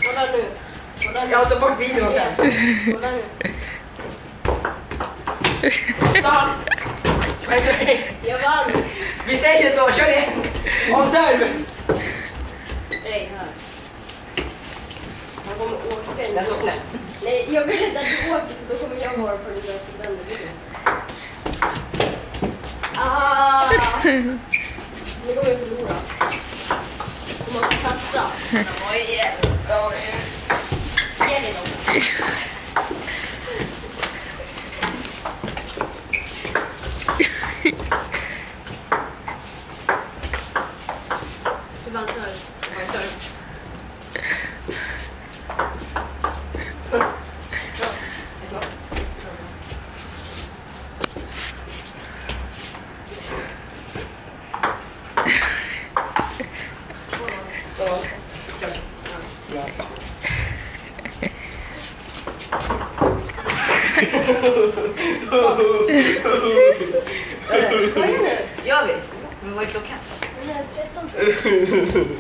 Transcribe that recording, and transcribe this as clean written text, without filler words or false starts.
Kolla nu. Kolla nu. Jag tar bort videon sen. Kolla nu. Stan. Jag vann. Vi säger så, kör det. Observ. Nej, här. Han kommer åka. Det är så snett. Nej, jag vill inte att du åker för då kommer jag vara på den där sidan. Ah! Nu kommer jag förlora. Du måste kasta. Oj. Ge dig något. Du vann förut. Gör vi? Men vad är klockan? Den är 13.